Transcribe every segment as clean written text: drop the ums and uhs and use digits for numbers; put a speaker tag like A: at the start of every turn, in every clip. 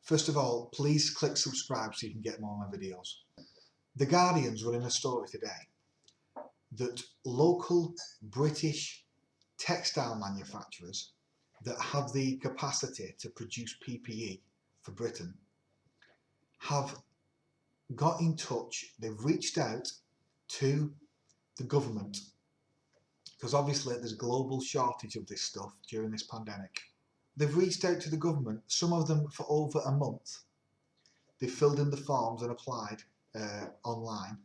A: First of all, please click subscribe so you can get more of my videos. The Guardian's running a story today that local British textile manufacturers that have the capacity to produce PPE for Britain have got in touch, they've reached out to the government, because obviously there's a global shortage of this stuff during this pandemic. They've reached out to the government, some of them for over a month. They've filled in the forms and applied online,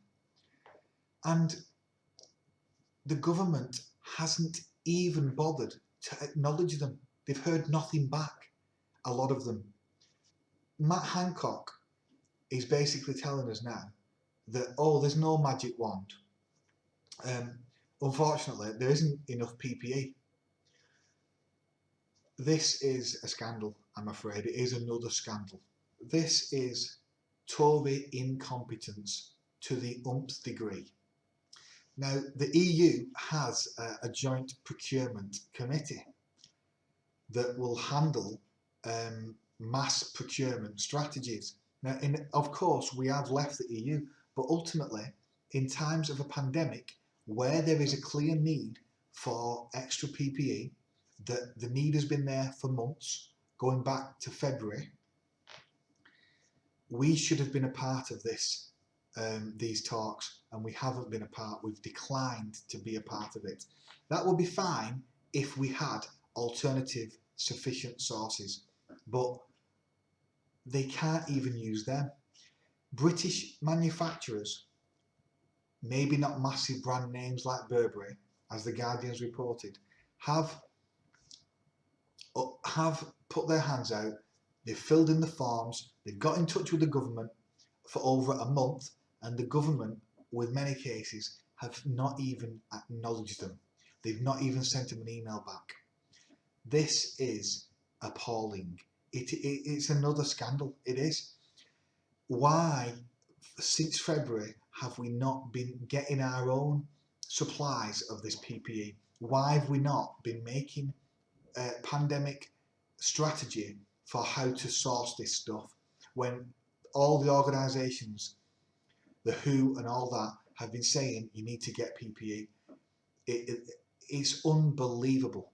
A: and the government hasn't even bothered to acknowledge them. They've heard nothing back, a lot of them. Matt Hancock is basically telling us now that, oh, there's no magic wand. Unfortunately, there isn't enough PPE. This is a scandal, I'm afraid. It is another scandal. This is Tory incompetence to the umpth degree. Now, the EU has a joint procurement committee that will handle mass procurement strategies. Now, of course, we have left the EU, but ultimately, in times of a pandemic, where there is a clear need for extra PPE, that the need has been there for months, going back to February, we should have been a part of this, these talks, and we haven't been a part. We've declined to be a part of it. That would be fine if we had alternative sufficient sources, but they can't even use them. British manufacturers, maybe not massive brand names like Burberry, as the Guardian's reported, have put their hands out. They've filled in the forms, they've got in touch with the government for over a month, and the government, with many cases, have not even acknowledged them. They've not even sent them an email back. This is appalling. It's another scandal, it is. Why, since February, have we not been getting our own supplies of this PPE? Why have we not been making a pandemic strategy for how to source this stuff, when all the organisations, the WHO and all that, have been saying you need to get PPE? It's unbelievable.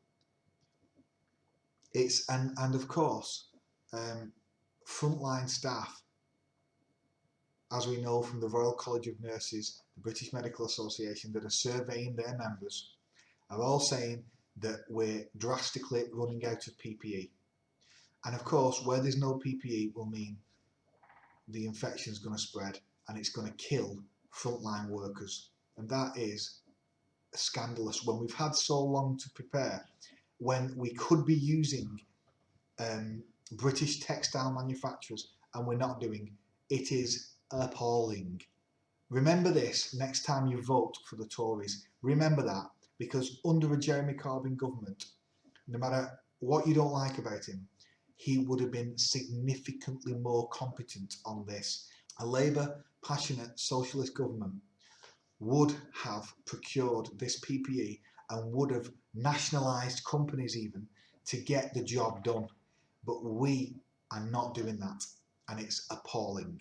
A: And of course, frontline staff, as we know from the Royal College of Nurses, the British Medical Association, that are surveying their members, are all saying that we're drastically running out of PPE. And of course, where there's no PPE will mean the infection is going to spread and it's going to kill frontline workers. And that is scandalous when we've had so long to prepare, when we could be using British textile manufacturers and we're not doing. It is appalling. Remember this next time you vote for the Tories. Remember that, because under a Jeremy Corbyn government, no matter what you don't like about him, he would have been significantly more competent on this. A Labour passionate socialist government would have procured this PPE and would have nationalised companies even to get the job done. But we are not doing that, and it's appalling.